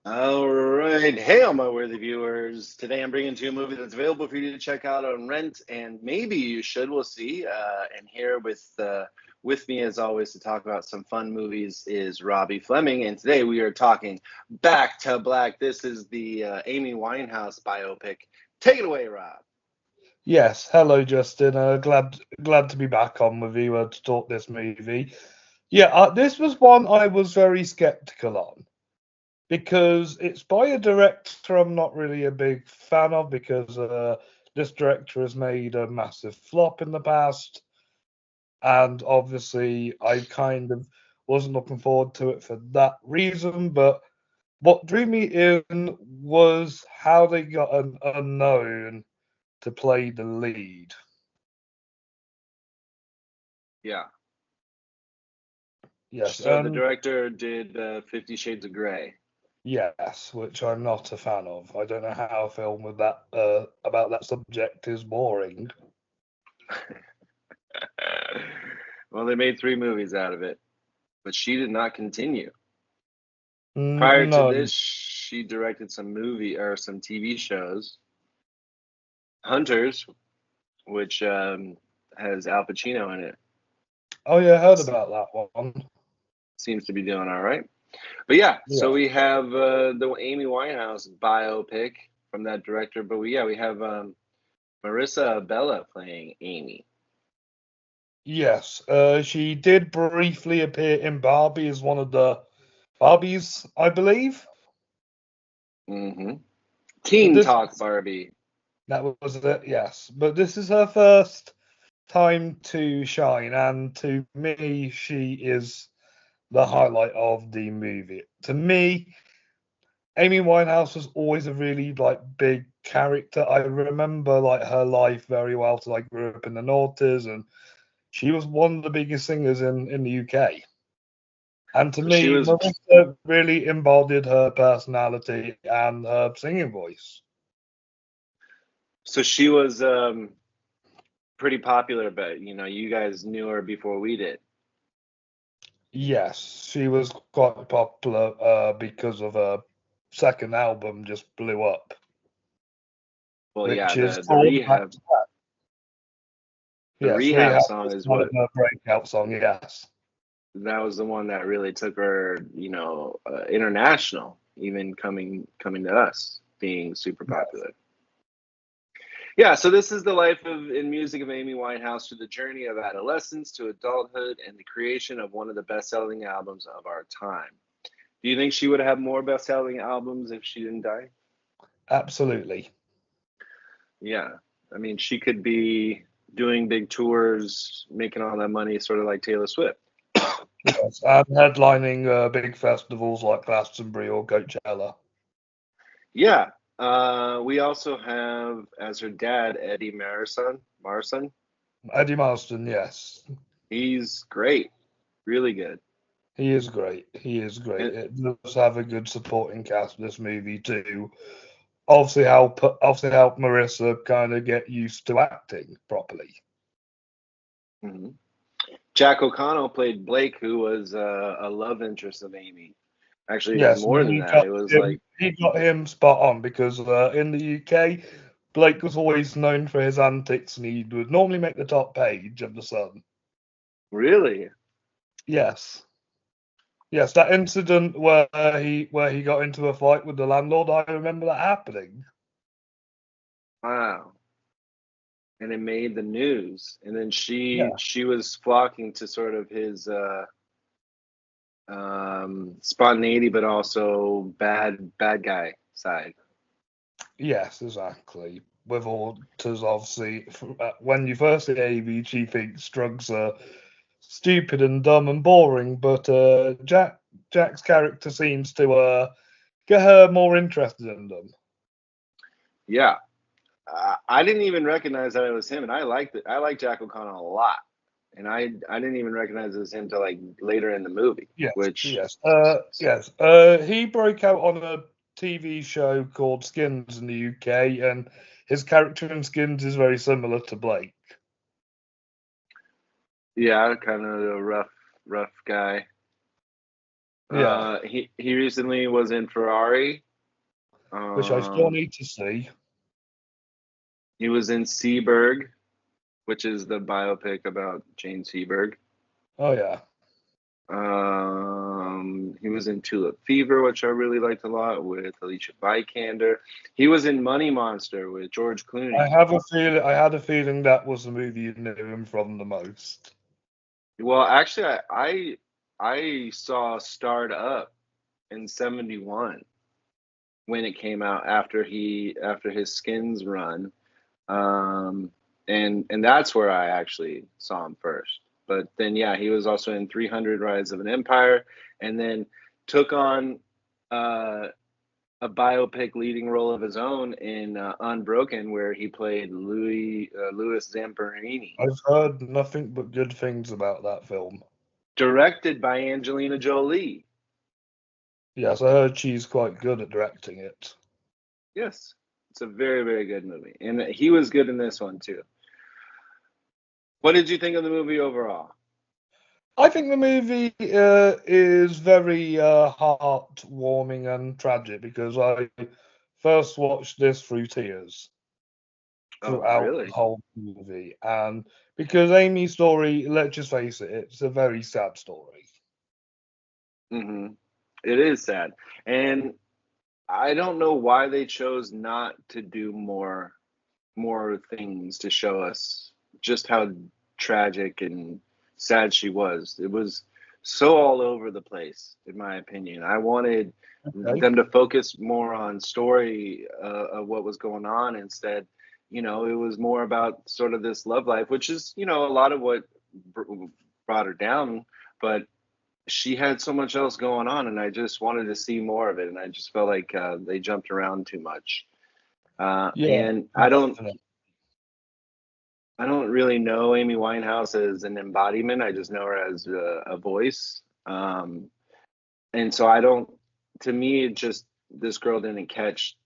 All right. Hey, all my worthy viewers. Today I'm bringing to you a movie that's available for you to check out on rent, and maybe you should. We'll see. And here with me, as always, to talk about some fun movies is Robbie Fleming. And today we are talking Back to Black. This is the Amy Winehouse biopic. Take it away, Rob. Yes, hello Justin. Glad to be back on with you to talk this movie. Yeah, this was one I was very skeptical on because it's by a director I'm not really a big fan of because this director has made a massive flop in the past, and obviously I kind of wasn't looking forward to it for that reason. But what drew me in was how they got an unknown to play the lead. Yeah. Yes, So the and director did 50 Shades of Grey. yes, which I'm not a fan of. I don't know how a film with that about that subject is boring. Well, they made three movies out of it, but she did not continue. Prior to No, this, she directed some movie or some TV shows. Hunters, which has Al Pacino in it, oh yeah, I heard about that one. seems to be doing all right. But yeah, so Yeah, we have the Amy Winehouse biopic from that director. But we have Marissa Bella playing Amy. yes, she did briefly appear in Barbie as one of the Barbies, I believe. hmm But Teen this Talk Barbie. that was it, yes. But this is her first time to shine, and to me, she is the highlight of the movie. To me, Amy Winehouse was always a really big character. I remember her life very well. So I grew up in the noughties, and she was one of the biggest singers in the UK. And to So she me, was Marissa really embodied her personality and her singing voice. so she was pretty popular, but you guys knew her before we did. Yes, she was quite popular because of her second album just blew up, Well, yeah, which is the called Back rehab to Back. the Yes, rehab Rehab song was is kind of what her breakout song. Yes. that was the one that really took her, international, even coming to us, being super popular. Yeah, so this is the life of in music of Amy Winehouse through the journey of adolescence to adulthood and the creation of one of the best-selling albums of our time. Do you think she would have more best-selling albums if she didn't die? Absolutely. Yeah, I mean, she could be doing big tours, making all that money, sort of like Taylor Swift. Yes, and headlining big festivals like Glastonbury or Coachella. Yeah. We also have as her dad Eddie Marison. Marson. Eddie Marston, yes, He's great, really good. he is great. He is great. And It does have a good supporting cast. This movie too. Obviously help Marissa kind of get used to acting properly. mhm. Jack O'Connell played Blake, who was a love interest of Amy. Actually, it was Yes, and more than that. It was like, he got him spot on because in the UK, Blake was always known for his antics, and he would normally make the top page of the Sun. really? Yes. Yes, that incident where he got into a fight with the landlord, I remember that happening. Wow. And it made the news. And then she Yeah. she was flocking to sort of his spontaneity, but also bad guy side. Yes, exactly. With all, because obviously, when you first see Amy, she thinks drugs are stupid and dumb and boring, but Jack's character seems to get her more interested in them. Yeah. I didn't even recognize that it was him, and I liked it. I like Jack O'Connell a lot, and I didn't even recognize it was him till like later in the movie, Yes, which yes, yes. He broke out on a TV show called Skins in the UK, and his character in Skins is very similar to Blake. yeah, kind of a rough guy. Yeah, He recently was in Ferrari. which I still Um, need to see. he was in Seberg, which is the biopic about Jane Seberg. Oh yeah, He was in Tulip Fever, which I really liked a lot with Alicia Vikander. He was in Money Monster with George I Clooney. have a feeling. I had a feeling that was the movie you knew him from the most. Well, actually, I saw Starred Up in '71 when it came out after his Skins run, um, and that's where I actually saw him first. But then, yeah, he was also in 300 Rise of an Empire, and then took on uh, a biopic leading role of his own in Unbroken, where he played Louis Zamperini, I've heard nothing but good things about that film. directed by Angelina Jolie. Yes, I heard she's quite good at directing it. Yes, it's a very, very good movie, and he was good in this one too. What did you think of the movie overall? I think the movie is very heartwarming and tragic because I first watched this through tears Oh, throughout the really? whole movie, and because Amy's story, let's just face it, it's a very sad story. Hmm. It is sad, and I don't know why they chose not to do more things to show us just how tragic and sad she was. It was so all over the place, in my opinion. I wanted Okay. them to focus more on story of what was going on instead. It was more about sort of this love life, which is, a lot of what brought her down. But she had so much else going on, and I just wanted to see more of it. And I just felt like they jumped around too much. Yeah, And definitely. I don't really know Amy Winehouse as an embodiment. I just know her as a voice. And so I don't, to me, it just, this girl didn't catch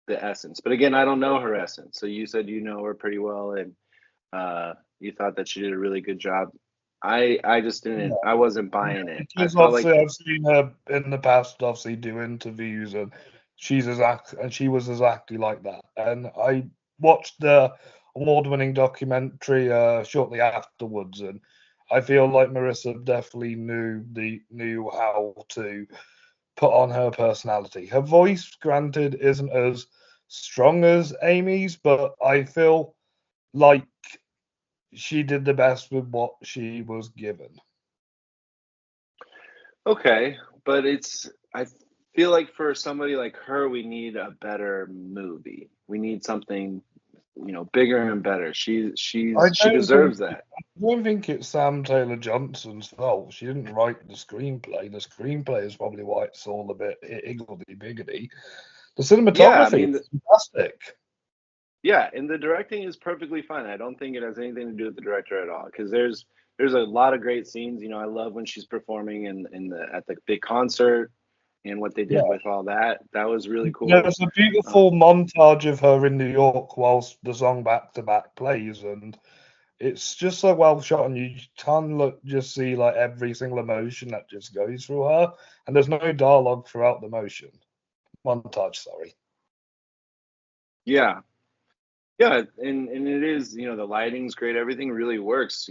the essence. But again, I don't know her essence. So you said you know her pretty well, and you thought that she did a really good job. I just didn't, Yeah. I wasn't buying it. I Because felt like, obviously I've seen her in the past, obviously do interviews, and she was exactly like that. And I watched the award-winning documentary shortly afterwards, and I feel like Marissa definitely knew how to put on her personality. Her voice, granted, isn't as strong as Amy's, but I feel like she did the best with what she was given. okay, but I feel like for somebody like her, we need a better movie. We need something, bigger and better. I She don't think deserves that. I don't think it's Sam Taylor Johnson's fault. She didn't write the screenplay. The screenplay is probably why it's all a bit higgledy piggledy. The Yeah, I cinematography mean, is fantastic. yeah, and the directing is perfectly fine. I don't think it has anything to do with the director at all because there's a lot of great scenes. I love when she's performing in the at the big concert and what they did Yeah. with all that. That was really cool. There's a Uh, beautiful montage of her in New York whilst the song Back to Back plays, and it's just so well shot, and you can just see like every single emotion that just goes through her, and there's no dialogue throughout the motion montage. Sorry. yeah, yeah, and it is, the lighting's great. Everything really works.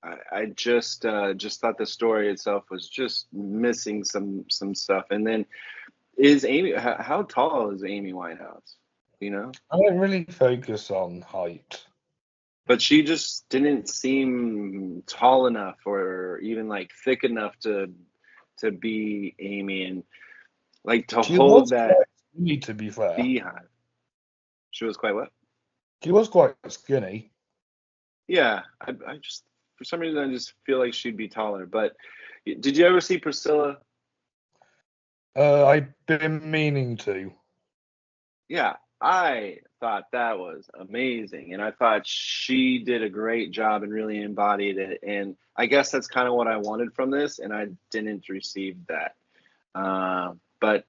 I just thought the story itself was just missing some stuff. And then is Amy? How tall is Amy Winehouse? You know, I don't really focus on height. but she just didn't seem tall enough or even like thick enough to be Amy and like to She hold was that quite skinny, to be fair. beehive. She was quite what? She was quite skinny. Yeah, I just for some reason I just feel like she'd be taller. But did you ever see Priscilla? I've been meaning to. Yeah, I thought that was amazing, and I thought she did a great job and really embodied it. And I guess that's kind of what I wanted from this, and I didn't receive that. But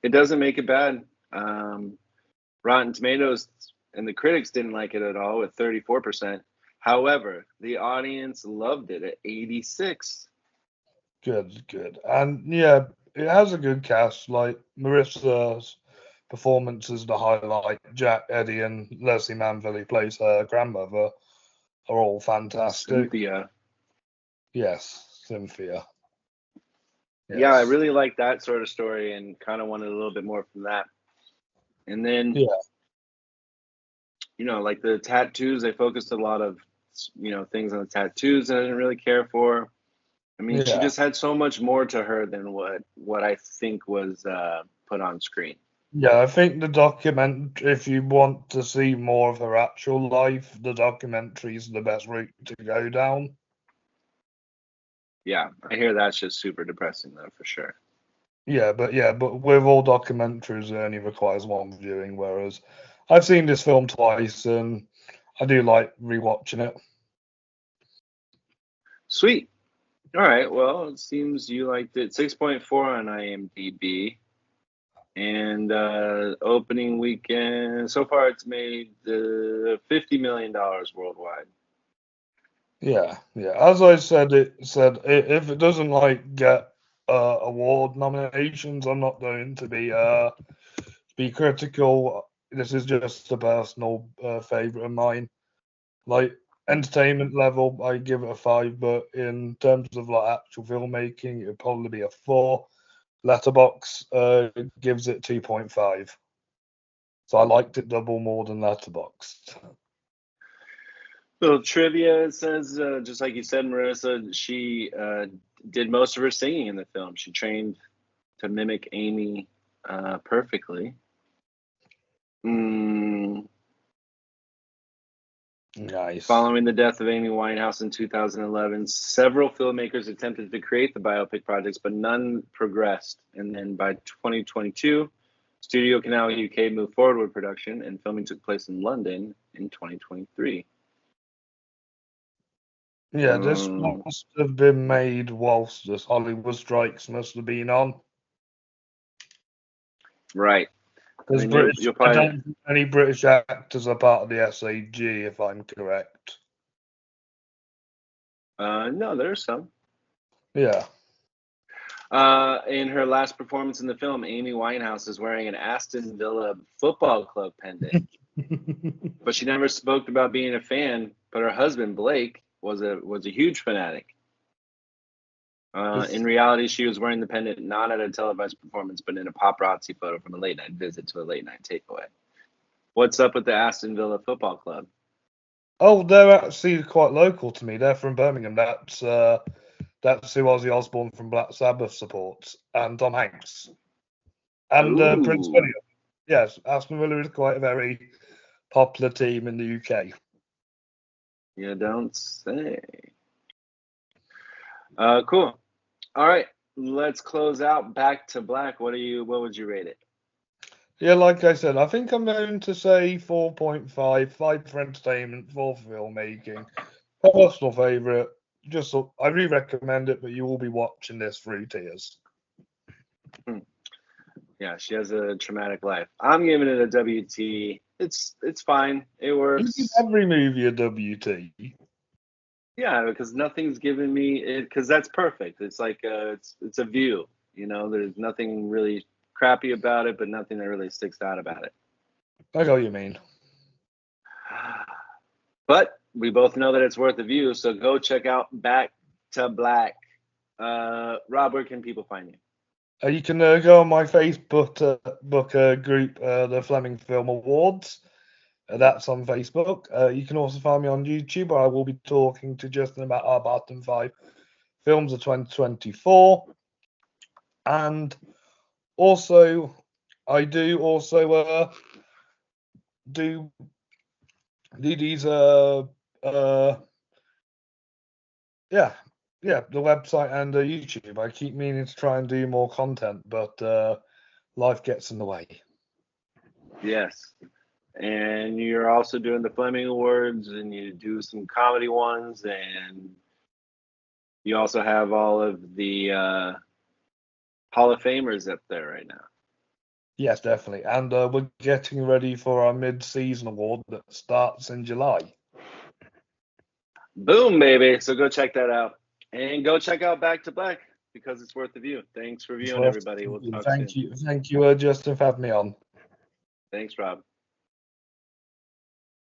it doesn't make it bad. Rotten Tomatoes and the critics didn't like it at all with 34%. However, the audience loved it at 86. Good. And yeah, it has a good cast. Like Marissa's performance is the highlight. Jack Eddy and Leslie Manville, who plays her grandmother, are all fantastic. Cynthia. Yes, Cynthia. Yeah, I Yes. really like that sort of story and kind of wanted a little bit more from that. And then, Yeah. like the tattoos, they focused a lot of, things on the tattoos that I didn't really care for. I mean, she Yeah. just had so much more to her than what I think was put on screen. Yeah, I think the document, if you want to see more of her actual life, the documentary is the best route to go down. Yeah, I hear that's just super depressing though, for sure. But with all documentaries, it only requires one viewing, whereas I've seen this film twice and I do like rewatching it. Sweet. All right. Well, it seems you liked it. 6.4 on IMDb. And opening weekend, so far it's made $50 million worldwide. Yeah. As I said, if it doesn't like get award nominations, I'm not going to be critical. This is just a personal favorite of mine. Like entertainment level, I give it a 5, but in terms of like actual filmmaking, it'd probably be a 4. Letterbox gives it 2.5. So I liked it double more than Letterboxd. Little trivia says, just like you said, Marissa, she did most of her singing in the film. She trained to mimic Amy perfectly. Mm, Nice. Following the death of Amy Winehouse in 2011, several filmmakers attempted to create the biopic projects, but none progressed. And then by 2022, Studio Canal UK moved forward with production, and filming took place in London in 2023. Yeah, this Um, must have been made whilst the Hollywood strikes must have been on. right. And Because then you'll I probably don't think any British actors are part of the SAG, if I'm correct. no, there's some. Yeah. In her last performance in the film, Amy Winehouse is wearing an Aston Villa Football Club pendant, but she never spoke about being a fan. But her husband Blake was a huge fanatic. In reality, she was wearing the pendant not at a televised performance, but in a paparazzi photo from a late night visit to a late night takeaway. What's up with the Aston Villa Football Club? Oh, they're actually quite local to me. They're from Birmingham. That's who Ozzy Osbourne from Black Sabbath supports, and Tom Hanks, and Prince Ooh, William. Yes, Aston Villa is quite a very popular team in the UK. you don't say. Cool. All right, let's close out. Back to Black. What would you rate it? Yeah, like I said, I think I'm going to say 4.5, 5 for entertainment, 4 for filmmaking. Personal favourite. I really recommend it, but you will be watching this through tears. Yeah, she has a traumatic life. I'm giving it a WT. It's fine. It You give works. every movie a WT. Yeah, because nothing's given me it because that's perfect. It's like it's a view. There's nothing really crappy about it, but nothing that really sticks out about it. I know what you mean. But we both know that it's worth a view, so go check out Back to Black. Rob, where can people find you? You can go on my Facebook book group, the Fleming Film Awards. That's on Facebook. You can also find me on YouTube, where I will be talking to Justin about our bottom 5 films of 2024. And also, I do also do these yeah the website and YouTube. I keep meaning to try and do more content, but life gets in the way. Yes. And you're also doing the Fleming Awards, and you do some comedy ones, and you also have all of the Hall of Famers up there right now. Yes, definitely. And we're getting ready for our mid-season award that starts in July. Boom, baby. So go check that out. And go check out Back to Black. because it's worth the view. Thanks for viewing, everybody. We'll talk soon. Thank you, Justin, for having me on. Thanks, Rob.